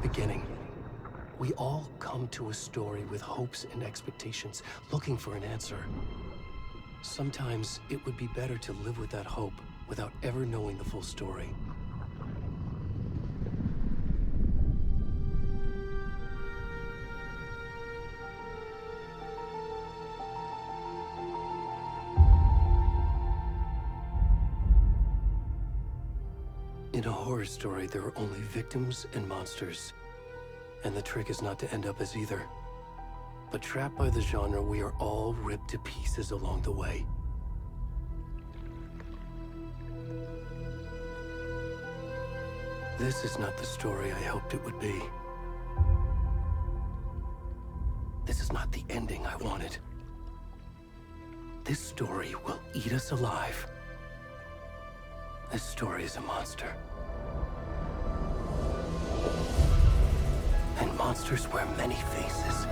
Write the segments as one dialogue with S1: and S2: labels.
S1: the beginning. We all come to a story with hopes and expectations, looking for an answer. Sometimes it would be better to live with that hope without ever knowing the full story. In a horror story, there are only victims and monsters. And the trick is not to end up as either. But trapped by the genre, we are all ripped to pieces along the way. This is not the story I hoped it would be. This is not the ending I wanted. This story will eat us alive. This story is a monster. And monsters wear many faces.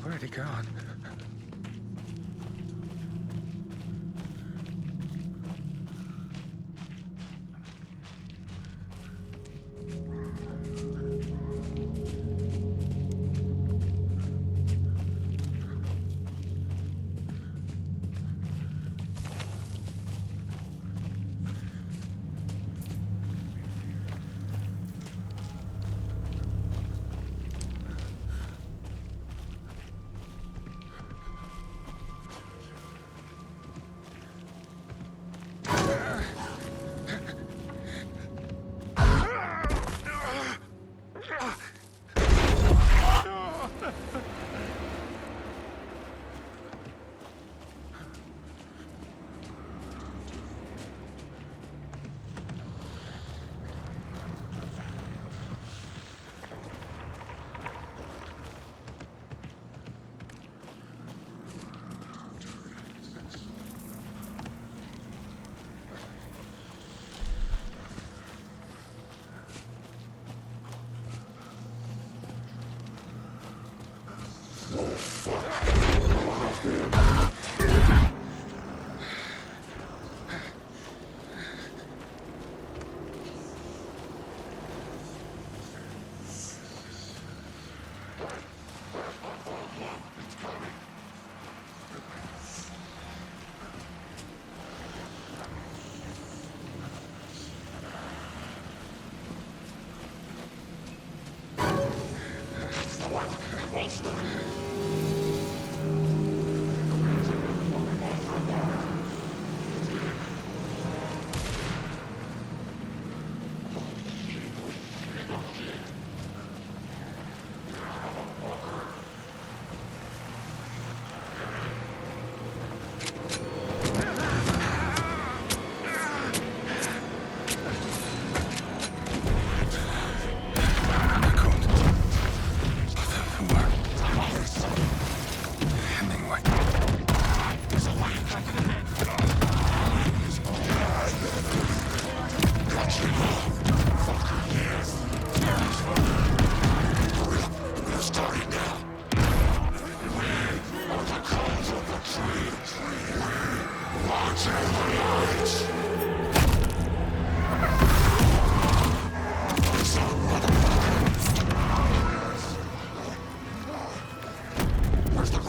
S2: Already gone.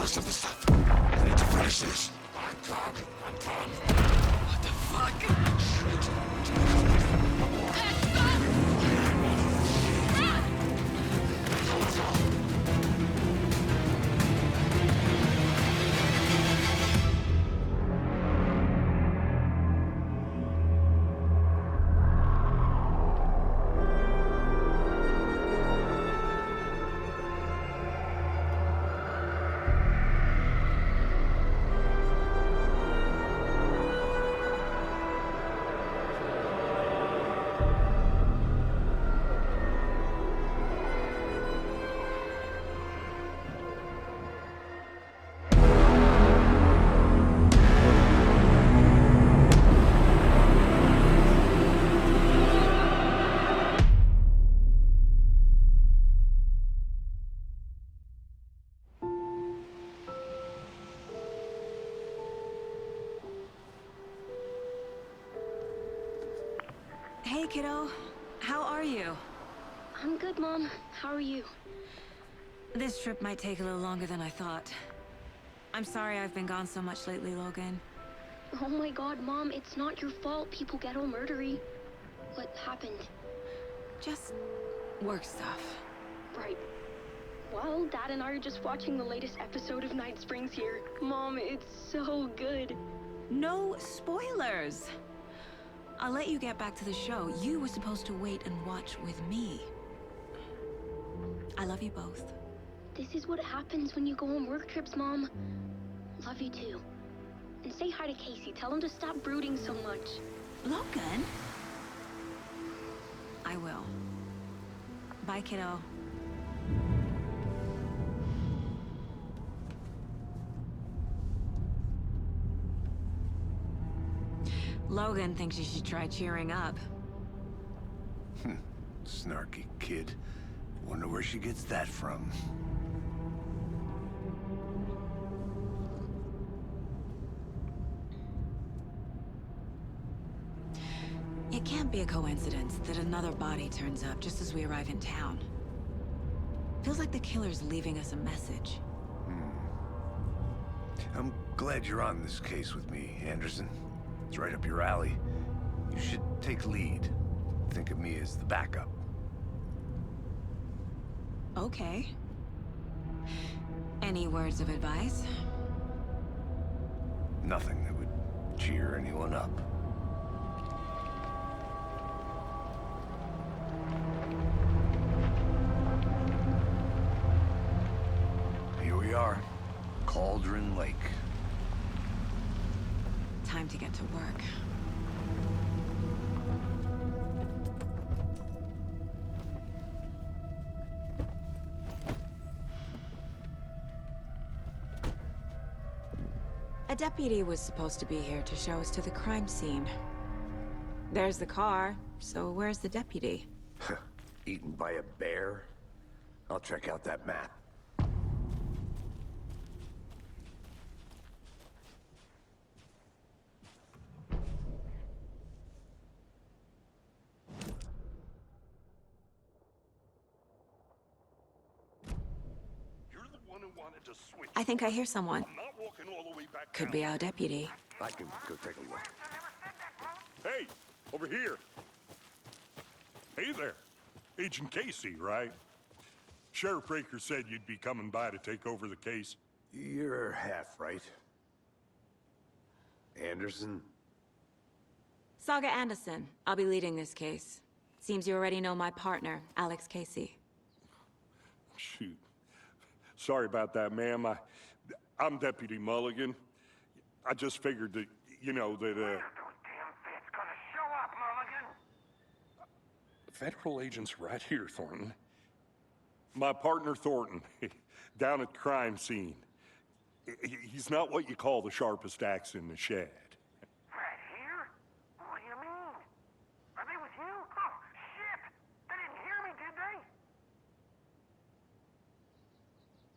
S2: rest of the stuff. I need to finish this.
S3: What the fuck?
S4: Hey, kiddo. How are you?
S5: I'm good, Mom. How are you?
S4: This trip might take a little longer than I thought. I'm sorry I've been gone so much lately, Logan.
S5: Oh my god, Mom, it's not your fault people get all murdery. What happened?
S4: Just work stuff.
S5: Right. Well, Dad and I are just watching the latest episode of Night Springs here. Mom, it's so good.
S4: No spoilers! I'll let you get back to the show. You were supposed to wait and watch with me. I love you both.
S5: This is what happens when you go on work trips, Mom. Love you too. And say hi to Casey. Tell him to stop brooding so much.
S4: Logan? I will. Bye, kiddo. Logan thinks you should try cheering up.
S2: Snarky kid. Wonder where she gets that from.
S4: It can't be a coincidence that another body turns up just as we arrive in town. Feels like the killer's leaving us a message.
S2: I'm glad you're on this case with me, Anderson. It's right up your alley. You should take lead. Think of me as the backup.
S4: Okay. Any words of advice?
S2: Nothing that would cheer anyone up. Here we are. Cauldron Lake.
S4: Time to get to work. A deputy was supposed to be here to show us to the crime scene. There's the car, so where's the deputy?
S2: Eaten by a bear? I'll check out that map.
S4: I think I hear someone. Could be our deputy.
S2: I can go take a look.
S6: Hey, over here. Hey there. Agent Casey, right? Sheriff Raker said you'd be coming by to take over the case.
S2: You're half right. Anderson?
S4: Saga Anderson. I'll be leading this case. Seems you already know my partner, Alex Casey.
S6: Shoot. Sorry about that, ma'am. I'm Deputy Mulligan. I just figured that, you know, that, Federal agents right here, Thornton. My partner, Thornton, down at the crime scene. He's not what you call the sharpest axe in the shed.
S7: Right here? What do you mean? Are they with you? Oh, shit! They didn't hear me, did they?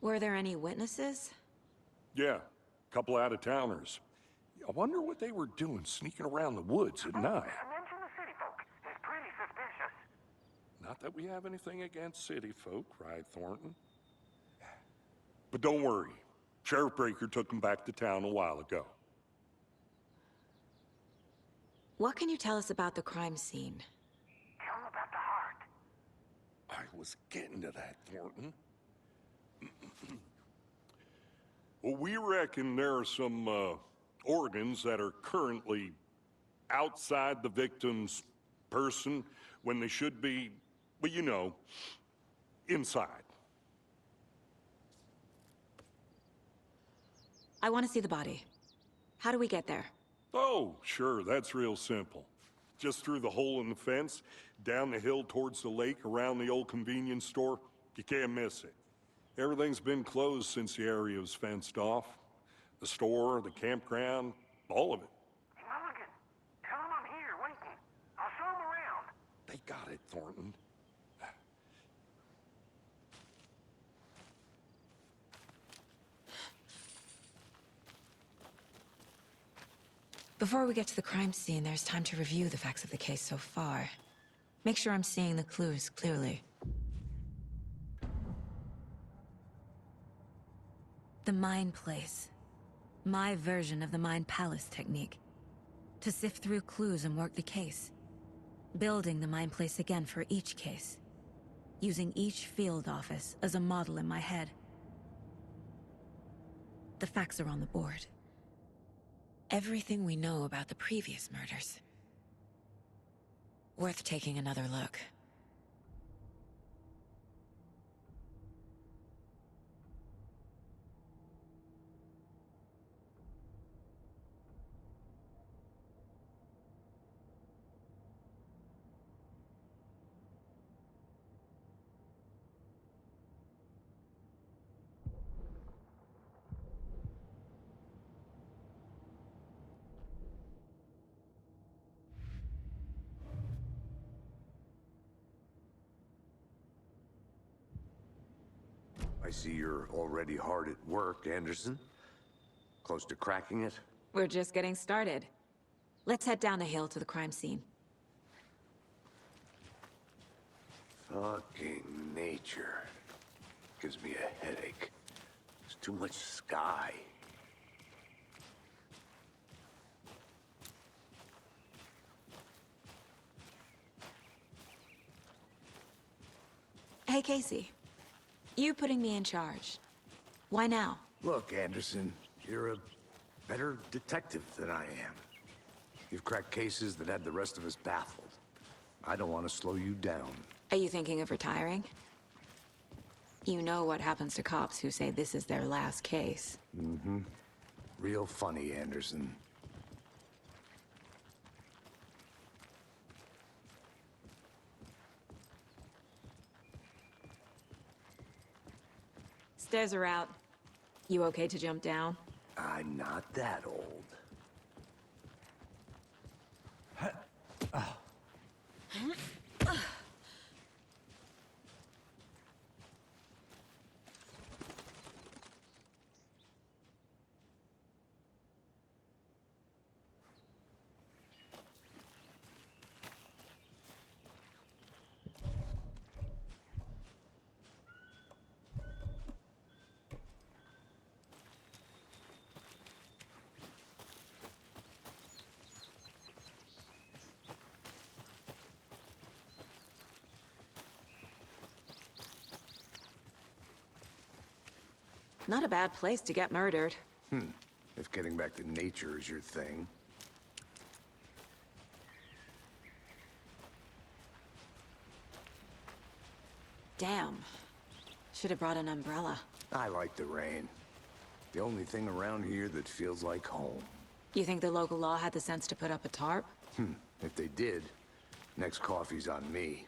S4: Were there any witnesses?
S6: Yeah, a couple out-of-towners. I wonder what they were doing sneaking around the woods at night.
S7: Mention the city folk. It's pretty suspicious.
S6: Not that we have anything against city folk, right, Thornton? But don't worry. Sheriff Breaker took him back to town a while ago.
S4: What can you tell us about the crime scene?
S7: Tell him about the heart.
S6: I was getting to that, Thornton. Well, we reckon there are some organs that are currently outside the victim's person when they should be, well, you know, inside.
S4: I want to see the body. How do we get there?
S6: Oh, sure, that's real simple. Just through the hole in the fence, down the hill towards the lake, around the old convenience store. You can't miss it. Everything's been closed since the area was fenced off. The store, the campground, all of it.
S7: Hey, Mulligan, tell him I'm here waiting. I'll show him around.
S6: They got it, Thornton.
S4: Before we get to the crime scene, there's time to review the facts of the case so far. Make sure I'm seeing the clues clearly. The Mind Place. My version of the Mind Palace technique. To sift through clues and work the case. Building the Mind Place again for each case. Using each field office as a model in my head. The facts are on the board. Everything we know about the previous murders. Worth taking another look.
S2: I see you're already hard at work, Anderson. Close to cracking it?
S4: We're just getting started. Let's head down the hill to the crime scene.
S2: Fucking nature. Gives me a headache. There's too much sky.
S4: Hey, Casey. You putting me in charge. Why now?
S2: Look, Anderson, you're a better detective than I am. You've cracked cases that had the rest of us baffled. I don't want to slow you down.
S4: Are you thinking of retiring? You know what happens to cops who say this is their last case.
S2: Mm-hmm. Real funny, Anderson.
S4: Stairs are out. You okay to jump down?
S2: I'm not that old.
S4: Not a bad place to get murdered.
S2: If getting back to nature is your thing.
S4: Damn. Should have brought an umbrella.
S2: I like the rain. The only thing around here that feels like home.
S4: You think the local law had the sense to put up a tarp?
S2: If they did, next coffee's on me.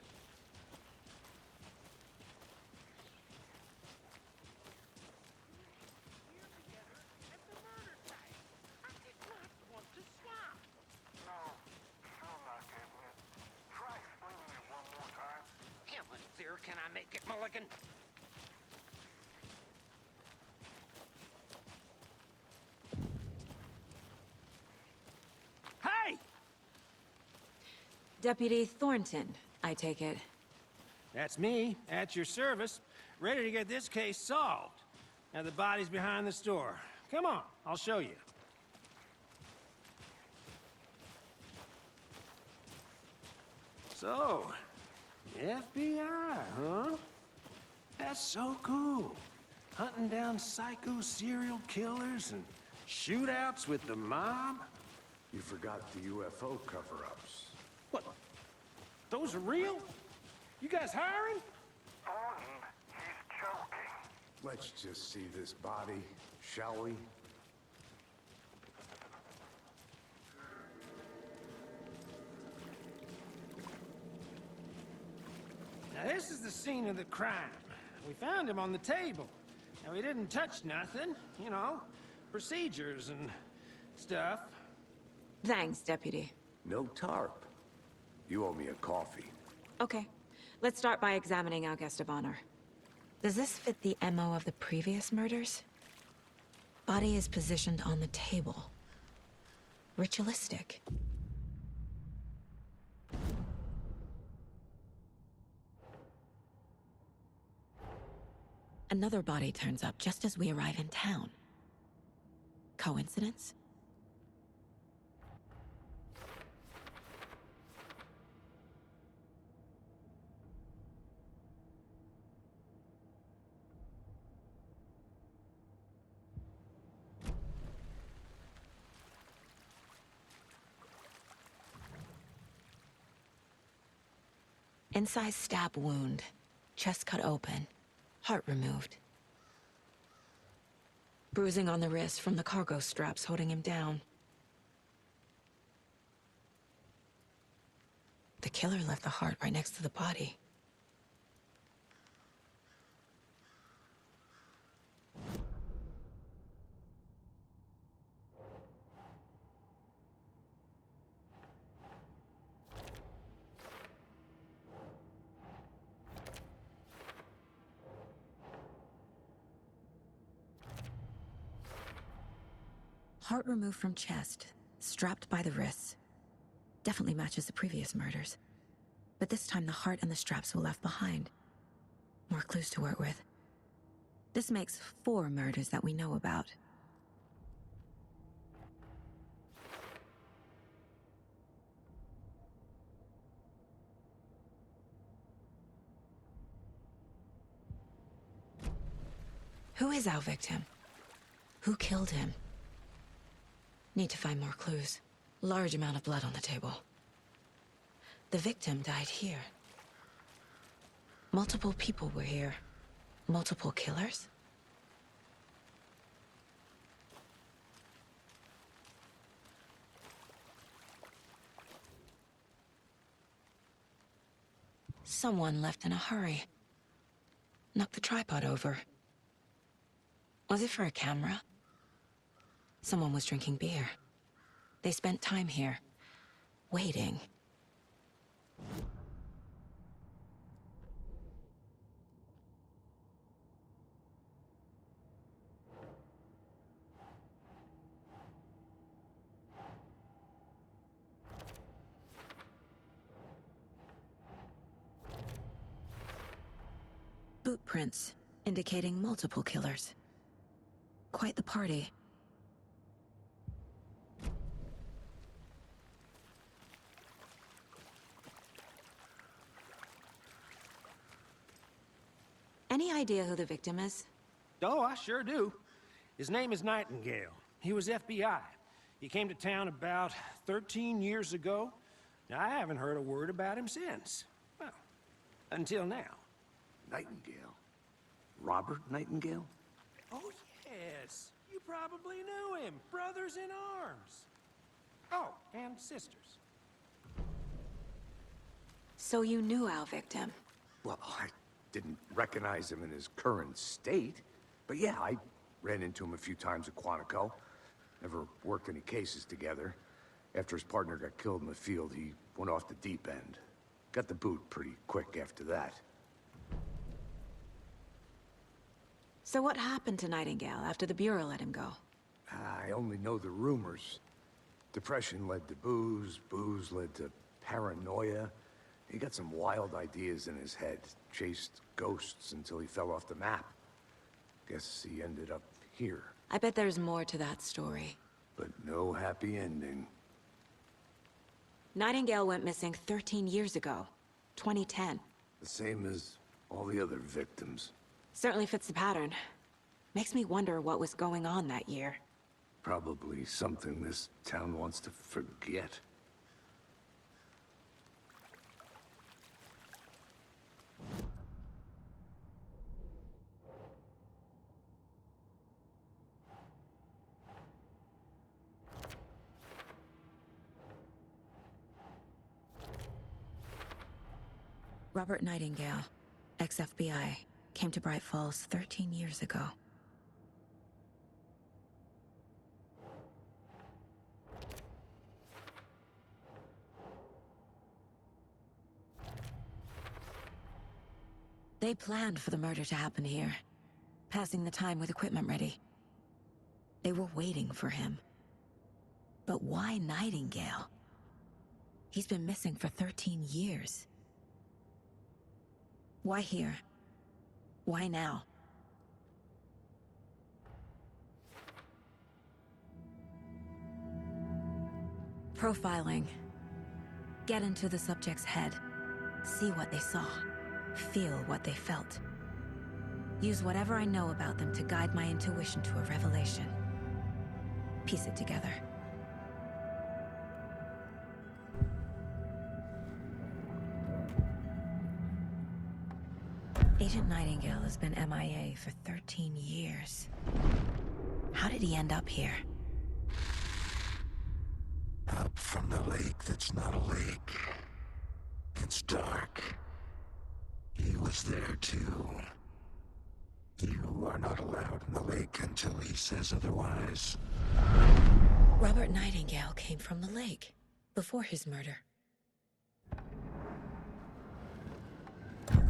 S3: Can I make it, Mulligan? Hey!
S4: Deputy Thornton, I take it.
S8: That's me, at your service, ready to get this case solved. Now the body's behind the store. Come on, I'll show you. So, FBI, huh? That's so cool. Hunting down psycho serial killers and shootouts with the mob?
S2: You forgot the UFO cover-ups.
S8: What? Those are real? You guys hiring?
S7: Thornton, he's joking.
S2: Let's just see this body, shall we?
S8: Now this is the scene of the crime. We found him on the table. Now he didn't touch nothing, you know, procedures and stuff.
S9: Thanks, Deputy.
S2: No tarp. You owe me a coffee.
S9: Okay, let's start by examining our guest of honor. Does this fit the MO of the previous murders? Body is positioned on the table. Ritualistic. Another body turns up just as we arrive in town. Coincidence? Incised stab wound. Chest cut open. Heart removed. Bruising on the wrist from the cargo straps holding him down. The killer left the heart right next to the body. Heart removed from chest, strapped by the wrists. Definitely matches the previous murders. But this time the heart and the straps were left behind. More clues to work with. This makes 4 murders that we know about. Who is our victim? Who killed him? Need to find more clues. Large amount of blood on the table. The victim died here. Multiple people were here. Multiple killers? Someone left in a hurry. Knocked the tripod over. Was it for a camera? Someone was drinking beer. They spent time here, waiting. Boot prints, indicating multiple killers. Quite the party. Any idea who the victim is?
S8: Oh, I sure do. His name is Nightingale. He was FBI. He came to town about 13 years ago. Now, I haven't heard a word about him since. Well, until now.
S2: Nightingale? Robert Nightingale?
S8: Oh, yes. You probably knew him. Brothers in arms. Oh, and sisters.
S9: So you knew our victim?
S2: Well, I didn't recognize him in his current state. But yeah, I ran into him a few times at Quantico. Never worked any cases together. After his partner got killed in the field, he went off the deep end. Got the boot pretty quick after that.
S9: So what happened to Nightingale after the Bureau let him go?
S2: I only know the rumors. Depression led to booze, booze led to paranoia. He got some wild ideas in his head, chased ghosts until he fell off the map. Guess he ended up here,
S9: I bet there's more to that story.
S2: but no happy ending.
S9: Nightingale went missing 13 years ago. 2010.
S2: The same as all the other victims.
S9: Certainly fits the pattern. Makes me wonder what was going on that year.
S2: Probably something this town wants to forget.
S9: Robert Nightingale, ex-FBI, came to Bright Falls 13 years ago. They planned for the murder to happen here, passing the time with equipment ready. They were waiting for him. But why Nightingale? He's been missing for 13 years. Why here? Why now? Profiling. Get into the subject's head. See what they saw. Feel what they felt. Use whatever I know about them to guide my intuition to a revelation. Piece it together. Agent Nightingale has been MIA for 13 years. How did he end up here?
S10: Up from the lake that's not a lake. It's dark. He was there too. You are not allowed in the lake until he says otherwise.
S9: Robert Nightingale came from the lake, before his murder.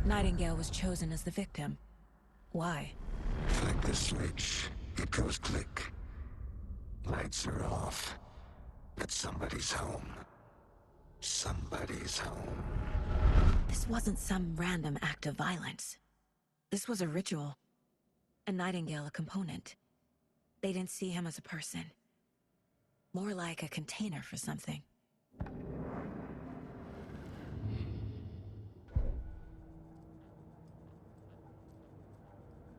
S9: Nightingale was chosen as the victim. Why?
S10: Flick the switch, it goes click. Lights are off. But somebody's home. Somebody's home.
S9: This wasn't some random act of violence. This was a ritual. And Nightingale a component. They didn't see him as a person. More like a container for something.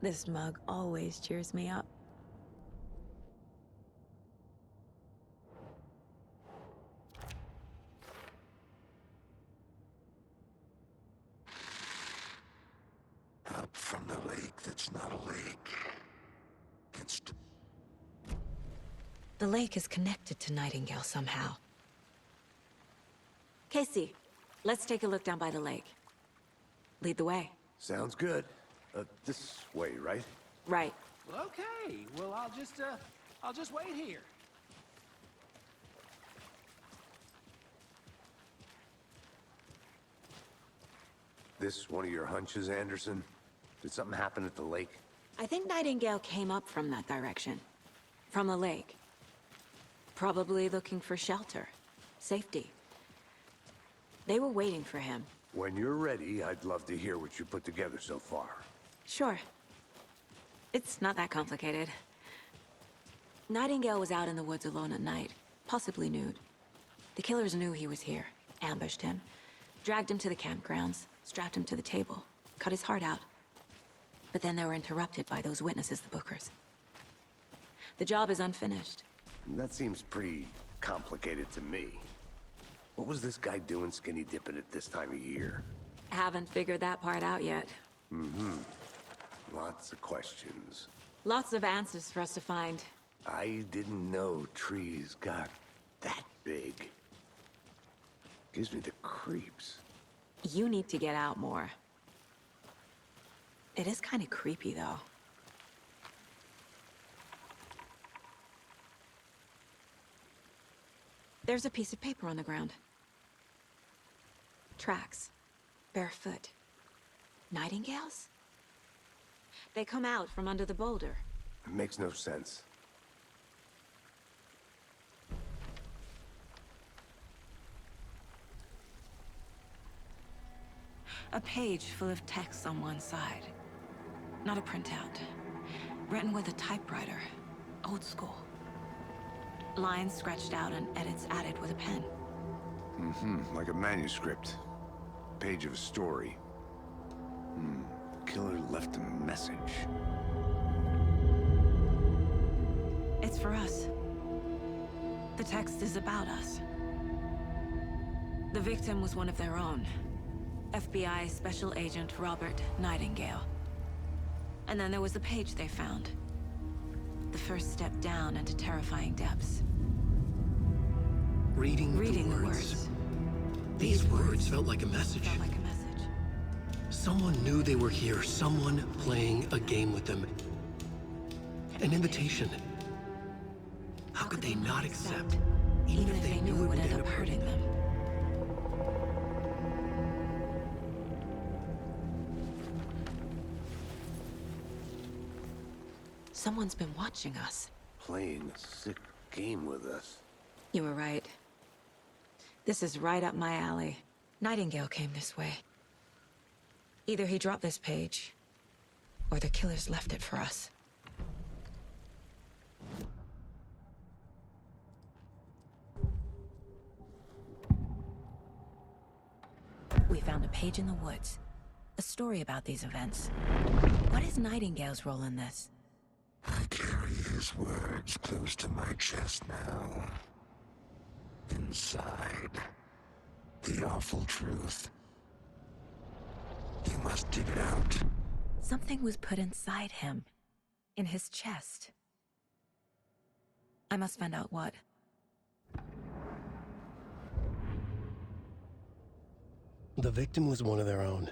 S9: This mug always cheers me up.
S10: Up from the lake that's not a lake.
S9: The lake is connected to Nightingale somehow. Casey, let's take a look down by the lake. Lead the way.
S2: Sounds good. This way, right?
S9: Right.
S8: Okay, well, I'll just wait here.
S2: This one of your hunches, Anderson? Did something happen at the lake?
S9: I think Nightingale came up from that direction. From the lake. Probably looking for shelter. Safety. They were waiting for him.
S2: When you're ready, I'd love to hear what you put together so far.
S9: Sure. It's not that complicated. Nightingale was out in the woods alone at night, possibly nude. The killers knew he was here, ambushed him, dragged him to the campgrounds, strapped him to the table, cut his heart out. But then they were interrupted by those witnesses, the Bookers. The job is unfinished.
S2: That seems pretty complicated to me. What was this guy doing skinny dipping at this time of year?
S9: Haven't figured that part out yet.
S2: Mm-hmm. Lots of questions.
S9: Lots of answers for us to find.
S2: I didn't know trees got that big. Gives me the creeps.
S9: You need to get out more. It is kind of creepy, though. There's a piece of paper on the ground. Tracks. Barefoot. Nightingales? They come out from under the boulder.
S2: It makes no sense.
S9: A page full of text on one side. Not a printout. Written with a typewriter. Old school. Lines scratched out and edits added with a pen.
S2: Like a manuscript. Page of a story. Killer left a message.
S9: It's for us. The text is about us. The victim was one of their own. FBI Special Agent Robert Nightingale. And then there was the page they found. The first step down into terrifying depths.
S1: Reading the words. These words felt like a message. Someone knew they were here. Someone playing a game with them. An invitation. How could they not accept, even if they knew it would end up hurting them?
S9: Someone's been watching us.
S2: Playing a sick game with us.
S9: You were right. This is right up my alley. Nightingale came this way. Either he dropped this page, or the killers left it for us. We found a page in the woods. A story about these events. What is Nightingale's role in this?
S10: I carry his words close to my chest now. Inside, the awful truth. You must dig it out.
S9: Something was put inside him. In his chest. I must find out what.
S1: The victim was one of their own.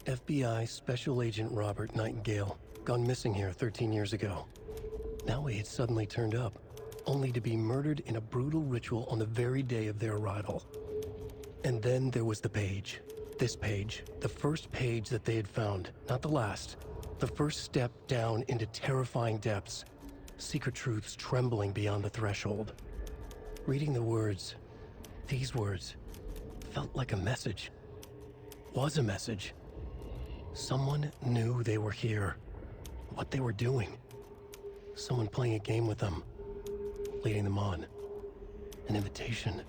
S1: FBI Special Agent Robert Nightingale, gone missing here 13 years ago. Now he had suddenly turned up, only to be murdered in a brutal ritual on the very day of their arrival. And then there was the page. This page, the first page that they had found, not the last. The first step down into terrifying depths. Secret truths trembling beyond the threshold. Reading the words, these words, felt like a message. Was a message. Someone knew they were here. What they were doing. Someone playing a game with them. Leading them on. An invitation.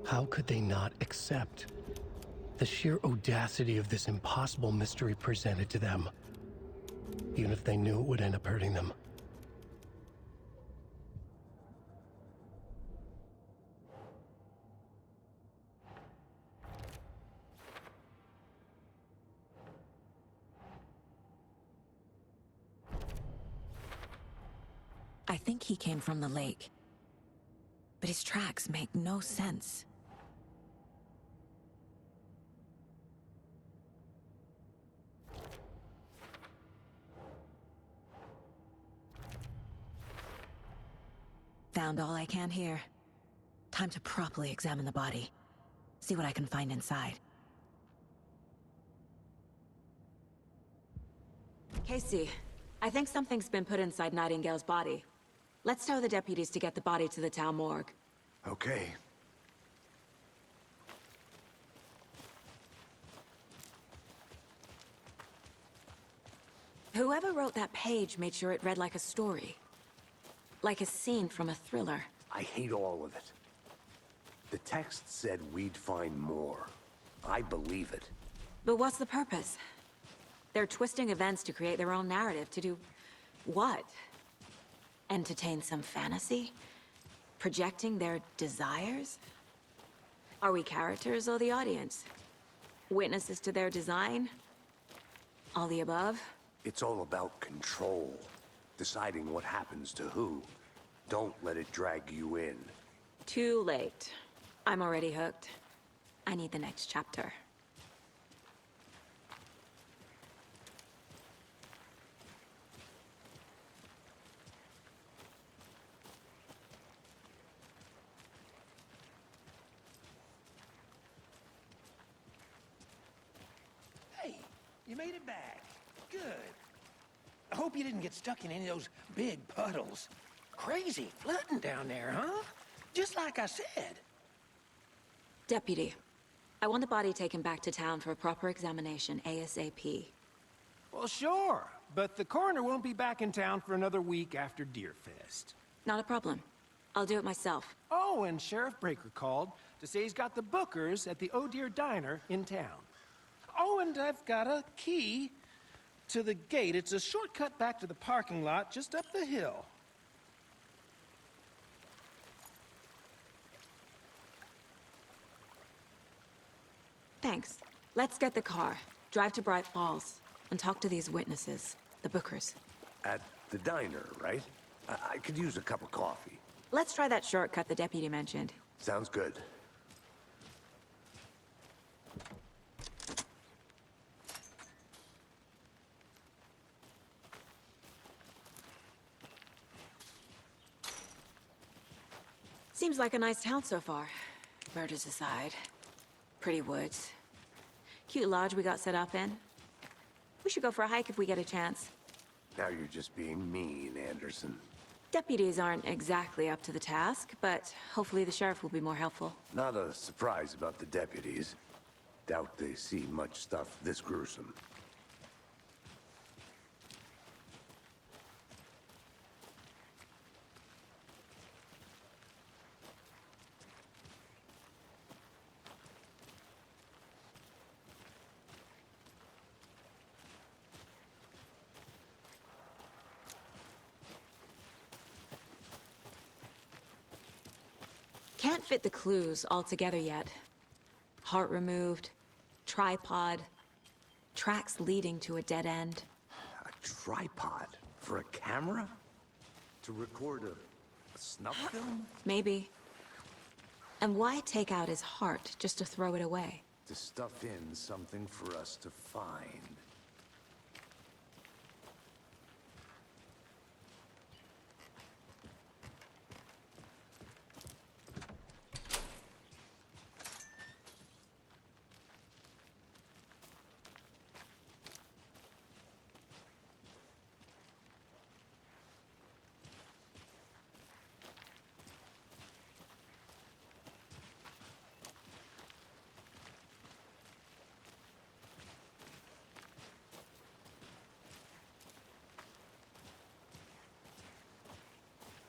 S1: How could they not accept? The sheer audacity of this impossible mystery presented to them. Even if they knew it would end up hurting them.
S9: I think he came from the lake. But his tracks make no sense. Found all I can here. Time to properly examine the body. See what I can find inside. Casey, I think something's been put inside Nightingale's body. Let's tell the deputies to get the body to the town morgue.
S2: Okay.
S9: Whoever wrote that page made sure it read like a story. Like a scene from a thriller.
S2: I hate all of it. The text said we'd find more. I believe it.
S9: But what's the purpose? They're twisting events to create their own narrative. To do what? Entertain some fantasy? Projecting their desires? Are we characters or the audience? Witnesses to their design? All the above?
S2: It's all about control. Deciding what happens to who. Don't let it drag you in.
S9: Too late. I'm already hooked. I need the next chapter.
S8: Hey, you made it back. Good. I hope you didn't get stuck in any of those big puddles. Crazy flooding down there, huh? Just like I said.
S9: Deputy, I want the body taken back to town for a proper examination ASAP.
S8: Well, sure. but the coroner won't be back in town for another week after Deerfest.
S9: Not a problem. I'll do it myself.
S8: Oh, and Sheriff Breaker called to say he's got the Bookers at the Oh Dear Diner in town. Oh, and I've got a key to the gate. It's a shortcut back to the parking lot just up the hill.
S9: Thanks. Let's get the car, drive to Bright Falls, and talk to these witnesses, the Bookers.
S2: At the diner, right? I could use a cup of coffee.
S9: Let's try that shortcut the deputy mentioned.
S2: Sounds good.
S9: Seems like a nice town so far. Murders aside. Pretty woods. Cute lodge we got set up in. We should go for a hike if we get a chance.
S2: Now you're just being mean, Anderson.
S9: Deputies aren't exactly up to the task, but hopefully the sheriff will be more helpful.
S2: Not a surprise about the deputies. Doubt they see much stuff this gruesome.
S9: Can't fit the clues all together yet. Heart removed, tripod, tracks leading to a dead end.
S2: A tripod? For a camera? To record a snuff film?
S9: Maybe. And why take out his heart just to throw it away?
S2: To stuff in something for us to find.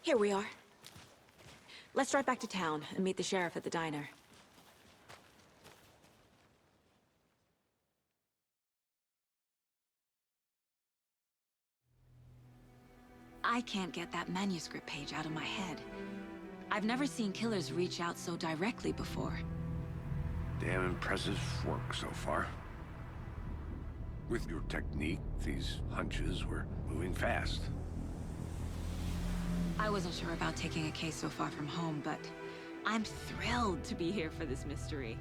S9: Here we are. Let's drive back to town and meet the sheriff at the diner. I can't get that manuscript page out of my head. I've never seen killers reach out so directly before.
S2: Damn impressive work so far. With your technique, these hunches were moving fast.
S9: I wasn't sure about taking a case so far from home, but I'm thrilled to be here for this mystery.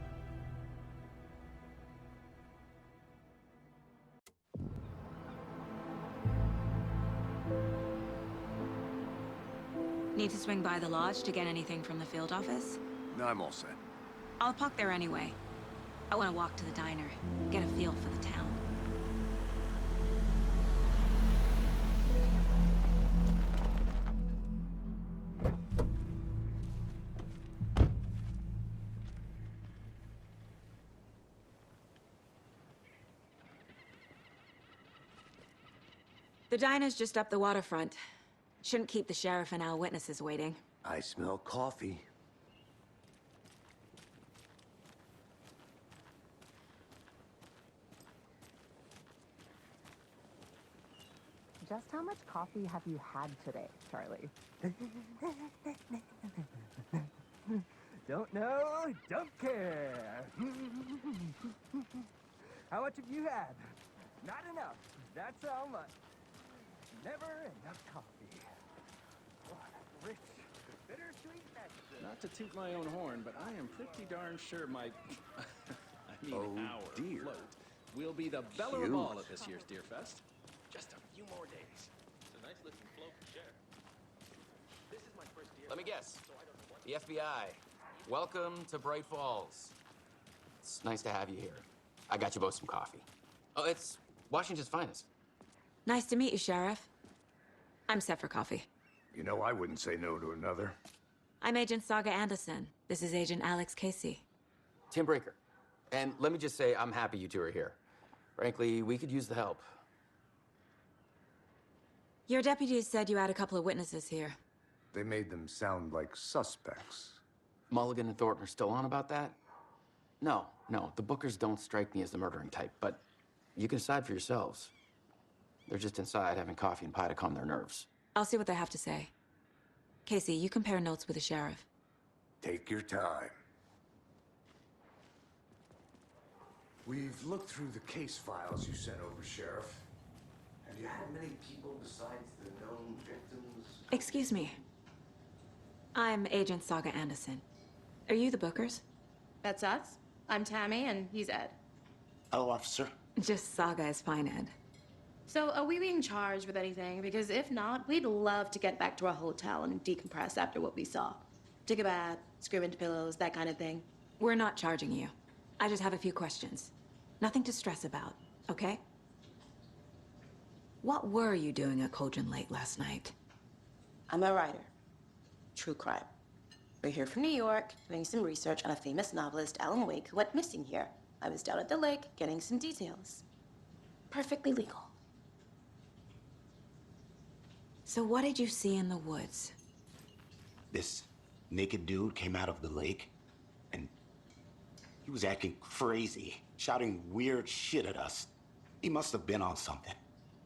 S9: Need to swing by the lodge to get anything from the field office?
S2: No, I'm all set.
S9: I'll park there anyway. I want to walk to the diner, get a feel for the town. The diner's just up the waterfront. Shouldn't keep the sheriff and our witnesses waiting.
S2: I smell coffee.
S11: Just how much coffee have you had today, Charlie? Don't know, don't care. How much have you had? Not enough. That's how much. Never enough coffee. What a rich, bittersweet nectar.
S12: Not to toot my own horn, but I am pretty darn sure my... our float will be the belle of all at this year's Deerfest. Just a few more days.
S13: It's a nice looking float for sheriff. This is my first Deerfest. Let me guess. The FBI. Welcome to Bright Falls. It's nice to have you here. I got you both some coffee. Oh, it's Washington's finest.
S9: Nice to meet you, Sheriff. I'm set for coffee.
S2: You know, I wouldn't say no to another.
S9: I'm Agent Saga Anderson. This is Agent Alex Casey.
S13: Tim Breaker. And let me just say, I'm happy you two are here. Frankly, we could use the help.
S9: Your deputies said you had a couple of witnesses here.
S2: They made them sound like suspects.
S13: Mulligan and Thornton are still on about that? No, the Bookers don't strike me as the murdering type, but you can decide for yourselves. They're just inside having coffee and pie to calm their nerves.
S9: I'll see what they have to say. Casey, you compare notes with the sheriff.
S2: Take your time. We've looked through the case files you sent over, Sheriff. Have you had many people besides the known victims?
S9: Excuse me. I'm Agent Saga Anderson. Are you the Bookers?
S14: That's us. I'm Tammy, and he's Ed.
S10: Hello, officer.
S9: Just Saga is fine, Ed.
S14: So, are we being charged with anything? Because if not, we'd love to get back to our hotel and decompress after what we saw. Take a bath, scream into pillows, that kind of thing.
S9: We're not charging you. I just have a few questions. Nothing to stress about, okay? What were you doing at Cauldron Lake last night?
S14: I'm a writer. True crime. We're here from New York, doing some research on a famous novelist, Alan Wake, who went missing here. I was down at the lake, getting some details. Perfectly legal.
S9: So what did you see in the woods?
S10: This naked dude came out of the lake, and he was acting crazy, shouting weird shit at us. He must have been on something.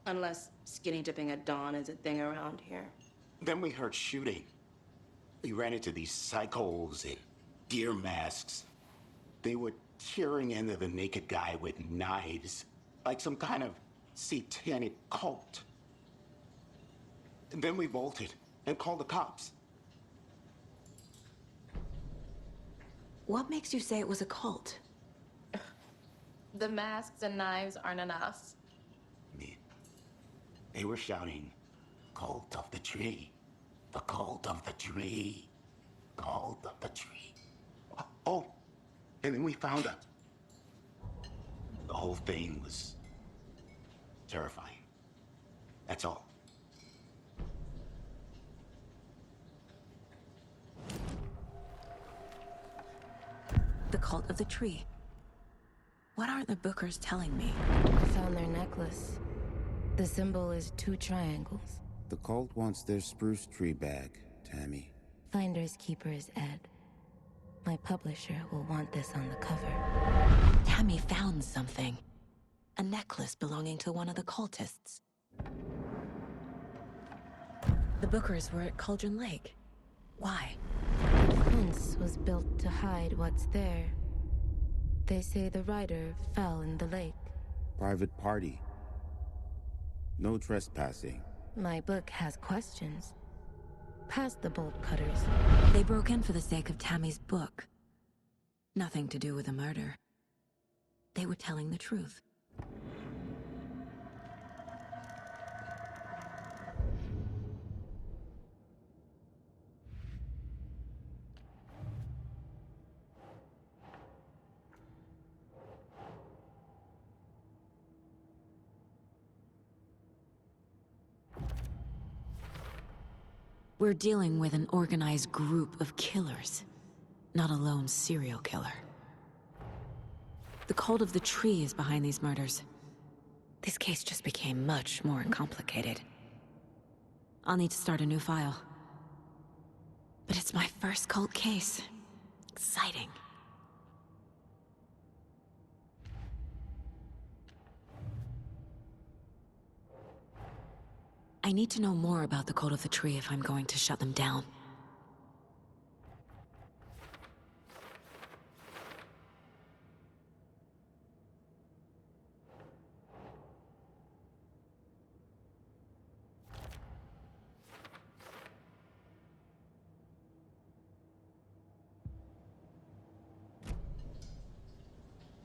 S14: Unless skinny dipping at dawn is a thing around here.
S10: Then we heard shooting. We ran into these psychos in deer masks. They were tearing into the naked guy with knives, like some kind of satanic cult. And then we bolted and called the cops.
S9: What makes you say it was a cult?
S14: The masks and knives aren't enough.
S10: They were shouting, "Cult of the tree, the cult of the tree, cult of the tree." Oh, and then we found out. The whole thing was terrifying. That's all.
S9: The cult of the tree. What are the Bookers telling me?
S15: I found their necklace. The symbol is 2 triangles.
S16: The cult wants their spruce tree back, Tammy.
S15: Finders keepers, Ed. My publisher will want this on the cover.
S9: Tammy found something. A necklace belonging to one of the cultists. The Bookers were at Cauldron Lake. Why?
S15: The fence was built to hide what's there. They say the writer fell in the lake.
S16: Private party. No trespassing.
S15: My book has questions. Past the bolt cutters.
S9: They broke in for the sake of Tammy's book. Nothing to do with a murder. They were telling the truth. We're dealing with an organized group of killers, not a lone serial killer. The cult of the tree is behind these murders. This case just became much more complicated. I'll need to start a new file. But it's my first cult case. Exciting. I need to know more about the cult of the tree if I'm going to shut them down.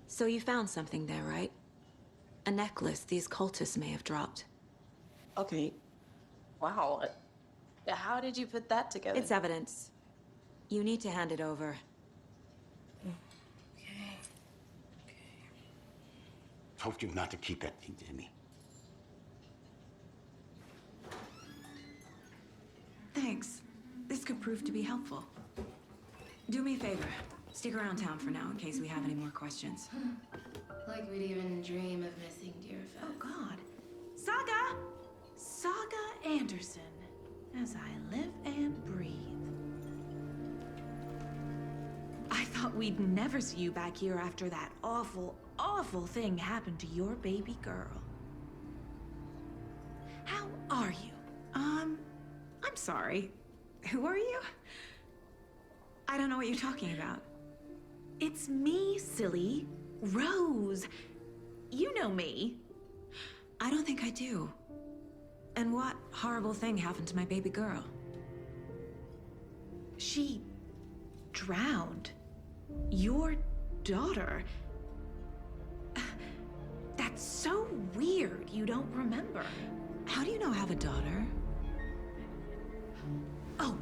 S9: So you found something there, right? A necklace these cultists may have dropped.
S14: Okay. Wow. How did you put that together?
S9: It's evidence. You need to hand it over.
S14: Okay.
S10: Told you not to keep that thing to me.
S9: Thanks. This could prove to be helpful. Do me a favor. Stick around town for now in case we have any more questions.
S14: Like we'd even dream of missing Deerfest.
S9: Oh, God. Saga! Saga
S17: Anderson, as I live and breathe. I thought we'd never see you back here after that awful, awful thing happened to your baby girl. How are you? I'm sorry. Who are you? I don't know what you're talking about. It's me, silly. Rose. You know me.
S9: I don't think I do. And what horrible thing happened to my baby girl?
S17: She drowned. Your daughter. That's so weird you don't remember.
S9: How do you know I have a daughter?
S17: Oh,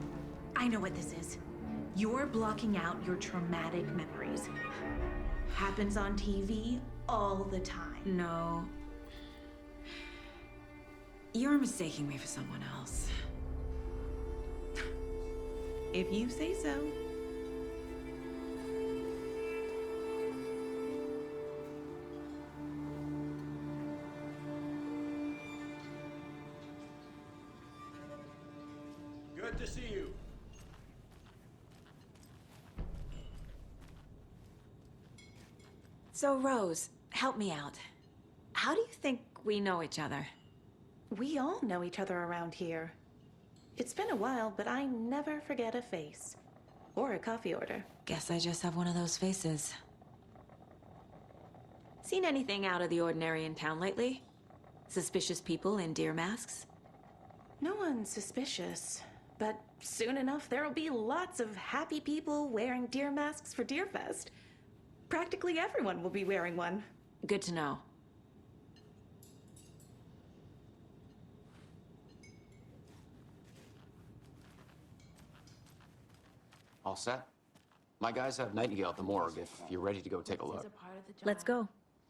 S17: I know what this is. You're blocking out your traumatic memories. Happens on TV all the time.
S9: No. You're mistaking me for someone else.
S17: If you say so.
S12: Good to see you.
S9: So, Rose, help me out. How do you think we know each other?
S14: We all know each other around here. It's been a while, but I never forget a face. Or a coffee order.
S9: Guess I just have one of those faces. Seen anything out of the ordinary in town lately? Suspicious people in deer masks?
S14: No one's suspicious. But soon enough, there'll be lots of happy people wearing deer masks for Deerfest. Practically everyone will be wearing one.
S9: Good to know.
S13: All set? My guys have Nightingale at the morgue if you're ready to go take a look.
S9: Let's go.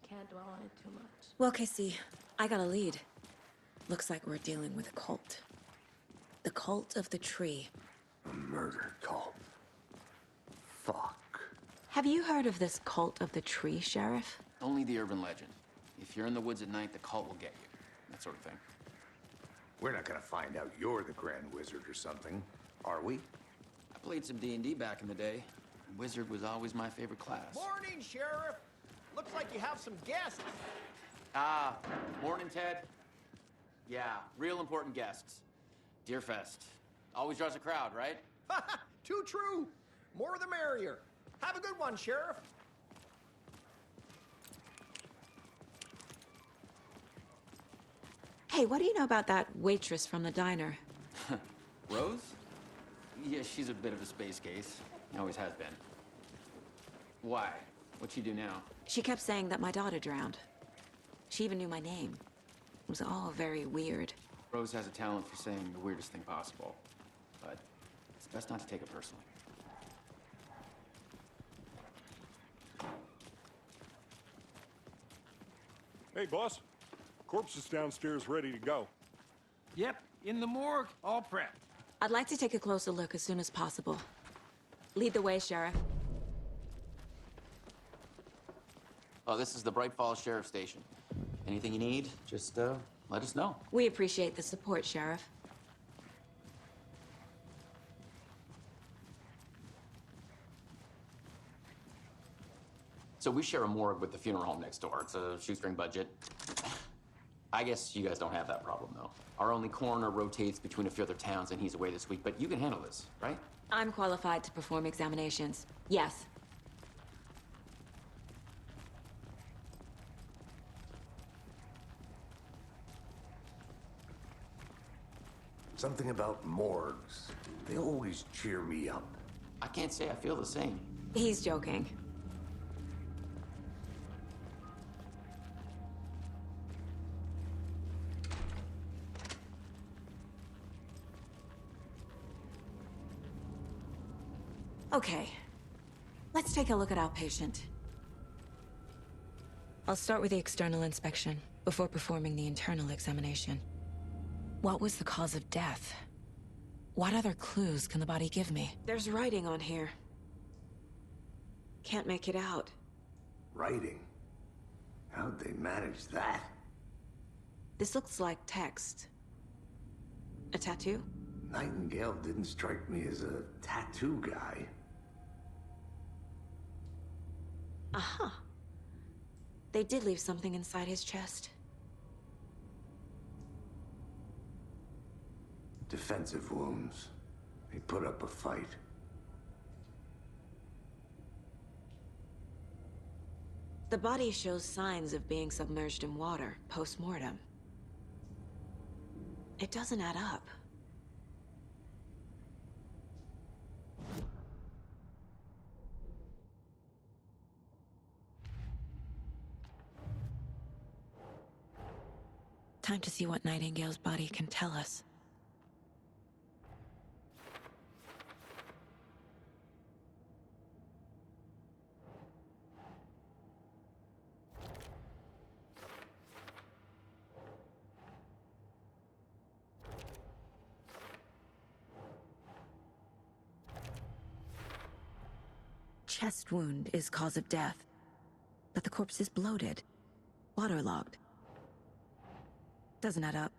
S15: Can't dwell on it too much.
S9: Well, Casey, I got a lead. Looks like we're dealing with a cult. The cult of the tree.
S2: A murder cult. Fuck.
S9: Have you heard of this cult of the tree, Sheriff?
S13: Only the urban legend. If you're in the woods at night, the cult will get you. That sort of thing.
S2: We're not gonna find out you're the Grand Wizard or something, are we?
S13: I played some D&D back in the day. Wizard was always my favorite class.
S11: Morning, Sheriff. Looks like you have some guests.
S13: Ah, morning, Ted. Yeah, real important guests. Deerfest. Always draws a crowd, right?
S11: Too true. More the merrier. Have a good one, Sheriff.
S9: Hey, what do you know about that waitress from the diner?
S13: Rose? Yeah, she's a bit of a space case. Always has been. Why? What'd she do now?
S9: She kept saying that my daughter drowned. She even knew my name. It was all very weird.
S13: Rose has a talent for saying the weirdest thing possible. But it's best not to take it personally.
S6: Hey, boss. Corpse is downstairs ready to go.
S8: Yep, in the morgue, all prepped.
S9: I'd like to take a closer look as soon as possible. Lead the way, Sheriff.
S13: Oh, this is the Bright Falls Sheriff Station. Anything you need, just let us know.
S9: We appreciate the support, Sheriff.
S13: So we share a morgue with the funeral home next door. It's a shoestring budget. I guess you guys don't have that problem, though. Our only coroner rotates between a few other towns, and he's away this week, but you can handle this, right?
S9: I'm qualified to perform examinations. Yes.
S2: Something about morgues. They always cheer me up.
S13: I can't say I feel the same.
S9: He's joking. Okay, let's take a look at our patient. I'll start with the external inspection before performing the internal examination. What was the cause of death? What other clues can the body give me? There's writing on here. Can't make it out.
S2: Writing? How'd they manage that?
S9: This looks like text.
S14: A tattoo?
S2: Nightingale didn't strike me as a tattoo guy.
S14: Uh-huh. They did leave something inside his chest.
S2: Defensive wounds. He put up a fight.
S14: The body shows signs of being submerged in water, post-mortem. It doesn't add up.
S9: Time to see what Nightingale's body can tell us. Chest wound is cause of death, but the corpse is bloated, waterlogged. Doesn't add up.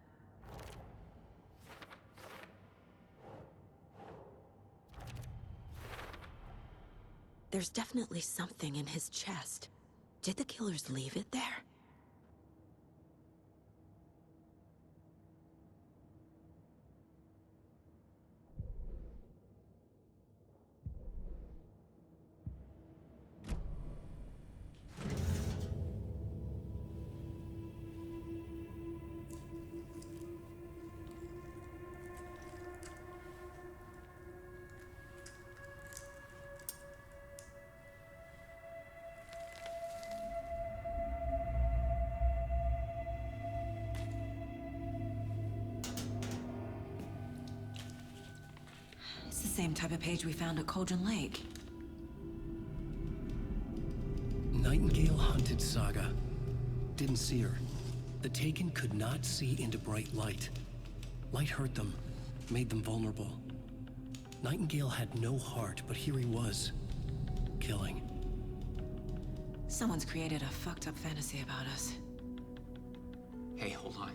S9: There's definitely something in his chest. Did the killers leave it there? It's the same type of page we found at Cauldron Lake.
S1: Nightingale hunted Saga. Didn't see her. The Taken could not see into bright light. Light hurt them, made them vulnerable. Nightingale had no heart, but here he was, killing.
S14: Someone's created a fucked up fantasy about us.
S13: Hey, hold on.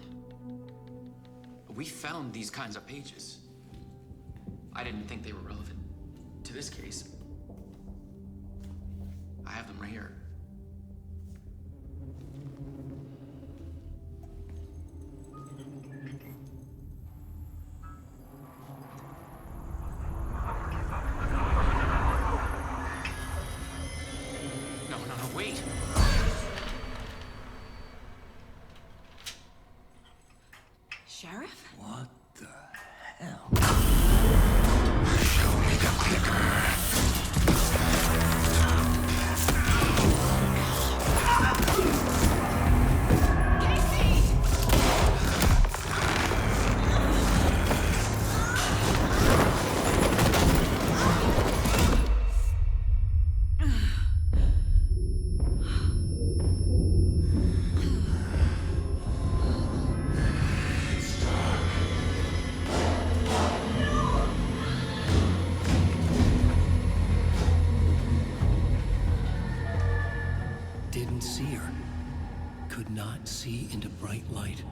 S13: We found these kinds of pages. I didn't think they were relevant to this case. I have them right here. No, wait.
S14: Sheriff?
S2: What the hell?
S10: Show me the clicker.
S1: Didn't see her. Could not see into bright light.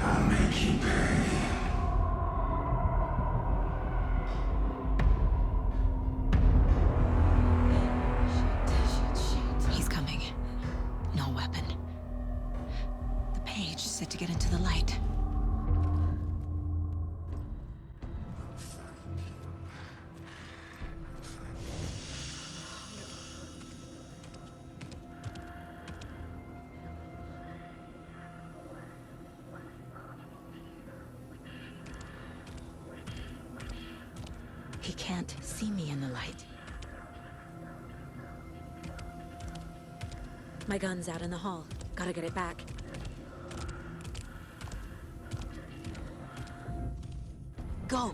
S10: I'll make you pay.
S9: He's coming. No weapon. The page said to get into the light. He can't see me in the light. My gun's out in the hall. Gotta get it back. Go!